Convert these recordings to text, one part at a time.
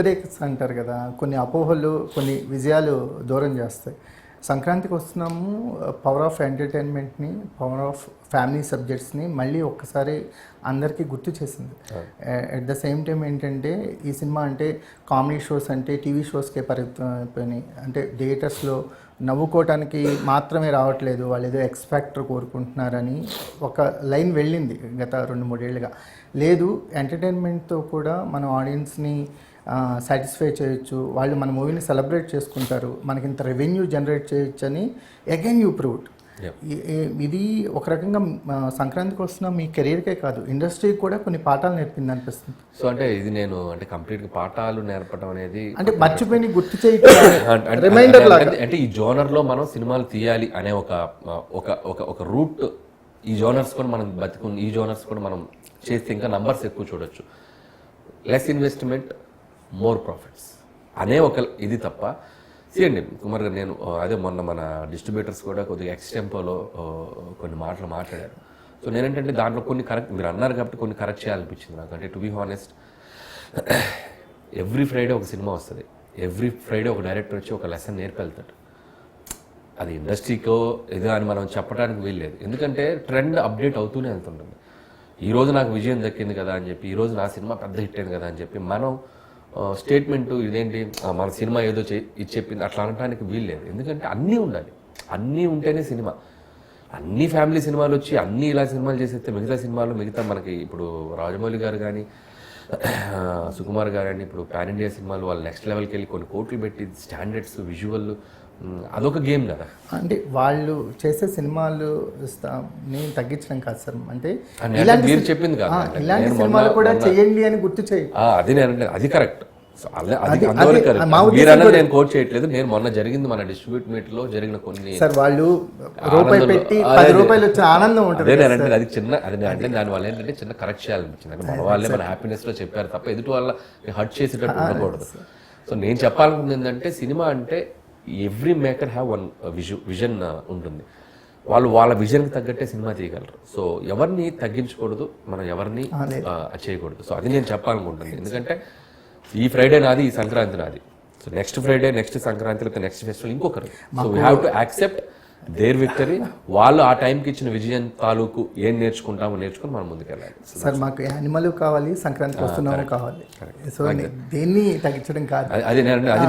Breaks అంటారు కదా, కొన్ని అపోహలు కొన్ని విజయాలు దూరం చేస్తాయి. సంక్రాంతికి వస్తున్నాము, పవర్ ఆఫ్ ఎంటర్టైన్మెంట్ని, పవర్ ఆఫ్ ఫ్యామిలీ సబ్జెక్ట్స్ని మళ్ళీ ఒక్కసారి అందరికీ గుర్తు చేసింది. ఎట్ ద సేమ్ టైం ఏంటంటే ఈ సినిమా అంటే కామెడీ షోస్ అంటే టీవీ షోస్కే పరిమితం అయిపోయినాయి. అంటే థియేటర్స్లో నవ్వుకోవటానికి మాత్రమే రావట్లేదు, వాళ్ళు ఏదో ఎక్స్పెక్టర్ కోరుకుంటున్నారని ఒక లైన్ వెళ్ళింది గత 2-3 ఏళ్ళుగా. లేదు, ఎంటర్టైన్మెంట్తో కూడా మనం ఆడియన్స్ని సాటిస్ఫై చేయొచ్చు, వాళ్ళు మన మూవీని సెలబ్రేట్ చేసుకుంటారు, మనకి ఇంత రెవెన్యూ జనరేట్ చేయొచ్చు అని అగైన్ యూ ప్రూవ్డ్. ఇది ఒక రకంగా సంక్రాంతికి వస్తున్న మీ కెరీర్కే కాదు, ఇండస్ట్రీకి కూడా కొన్ని పాఠాలు నేర్పింది అనిపిస్తుంది. సో అంటే ఇది నేను అంటే కంప్లీట్గా పాఠాలు నేర్పడం అనేది అంటే మర్చిపోయి గుర్తు చేయడం రిమైండర్ లాగా. అంటే ఈ జోనర్లో మనం సినిమాలు తీయాలి అనే ఒక రూట్, ఈ జోనర్స్ కూడా మనం బతుకుని ఈ జోనర్స్ కూడా మనం చేస్తే ఇంకా నంబర్స్ ఎక్కువ చూడొచ్చు. లెస్ ఇన్వెస్ట్మెంట్, మోర్ ప్రాఫిట్స్ అనే ఒక ఇది తప్ప. చేయండి కుమార్ గారు, నేను అదే మొన్న మన డిస్ట్రిబ్యూటర్స్ కూడా కొద్దిగా ఎక్స్టెంపోలో కొన్ని మాటలు మాట్లాడారు. సో నేనేంటంటే దాంట్లో కొన్ని కరెక్ట్, మీరు అన్నారు కాబట్టి కొన్ని కరెక్ట్ చేయాలనిపించింది నాకు. అంటే to be honest, every Friday ఒక సినిమా వస్తుంది, ఎవ్రీ ఫ్రైడే ఒక డైరెక్టర్ వచ్చి ఒక లెసన్ నేర్పెళ్తాడు. అది ఇండస్ట్రీకో ఏదో అని మనం చెప్పడానికి వీల్లేదు, ఎందుకంటే ట్రెండ్ అప్డేట్ అవుతూనే వెళ్తుంటుంది. ఈరోజు నాకు విజయం దక్కింది కదా అని చెప్పి, ఈరోజు నా సినిమా పెద్ద హిట్ అయింది కదా అని చెప్పి మనం స్టేట్మెంట్ ఇదేంటి మన సినిమా ఏదో ఇది చెప్పింది అట్లా అనడానికి వీల్లేదు. ఎందుకంటే అన్నీ ఉండాలి, అన్నీ ఉంటేనే సినిమా. అన్ని ఫ్యామిలీ సినిమాలు వచ్చి అన్నీ ఇలా సినిమాలు చేసేస్తే మిగతా మనకి ఇప్పుడు రాజమౌళి గారు కానీ సుకుమార్ గారు కానీ ఇప్పుడు పాన్ ఇండియా సినిమాలు వాళ్ళు నెక్స్ట్ లెవెల్కి వెళ్ళి కొన్ని కోట్లు పెట్టి స్టాండర్డ్స్ విజువల్, అదొక గేమ్ కదా. అంటే వాళ్ళు చేసే సినిమాలు నేను తగ్గించడం కాదు సార్, అంటే మీరు చెప్పింది కాదు, ఇలాంటి సినిమాలు కూడా చేయండి అని గుర్తు చేయి. అది నేను అది కరెక్ట్, నేను కోట్ చేయట్లేదు. నేను మొన్న జరిగింది మన డిస్ట్రిబ్యూట్ మీట్ లో జరిగిన కొన్ని సార్, వాళ్ళు రూపాయి పెట్టి 10 రూపాయలు వచ్చే ఆనందం ఉంటుంది. అదే నేను అది చిన్న అంటే దాని వల్ల ఏంటంటే చిన్న కరెక్ట్ చేయాలనిపించింది. అంటే మన వాళ్ళే మన హ్యాపీనెస్ లో చెప్పారు తప్ప ఎదుటి వాళ్ళ హర్ట్ చేసేటట్టు ఉండకూడదు. సో నేను చెప్పాలనుకుంది ఏంటంటే సినిమా అంటే every maker have one vision ఉంటుంది. వాళ్ళు వాళ్ళ విజన్కి తగ్గట్టే సినిమా తీయగలరు. సో ఎవరిని తగ్గించకూడదు, మనం ఎవరిని చేయకూడదు. సో అది నేను చెప్పాలనుకుంటున్నాను. ఎందుకంటే ఈ ఫ్రైడే నాది, ఈ సంక్రాంతి నాది. So next Friday, next Sankranti, లేకపోతే నెక్స్ట్ ఫెస్టివల్ ఇంకొకరు. So we have to accept their victory. వాళ్ళు ఆ టైంకి ఇచ్చిన విజయం తాలూకు ఏం నేర్చుకుని మనం ముందుకెళ్ళాలి. సార్ మాకు యానిమల్ కావాలి, సంక్రాంతికి వస్తున్నాము కావాలి. సో దేన్ని తగ్గించడం కాదు. అది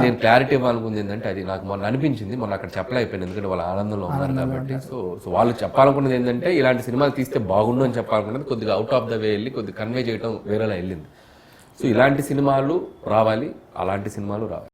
నేను క్లారిటీ ఇవ్వాలనుకుంది ఏంటంటే అది నాకు మొన్న అనిపించింది, మొన్న అక్కడ చెప్పలేకపోయింది ఎందుకంటే వాళ్ళ ఆనందంలో ఉన్నారు కాబట్టి. సో వాళ్ళు చెప్పాలనుకున్నది ఏంటంటే ఇలాంటి సినిమాలు తీస్తే బాగుండు అని చెప్పాలనుకున్నది కొద్దిగా అవుట్ ఆఫ్ ద వే వెళ్ళి కొద్దిగా కన్వే చేయడం వేరేలా వెళ్ళింది. సో ఇలాంటి సినిమాలు రావాలి, అలాంటి సినిమాలు రావాలి.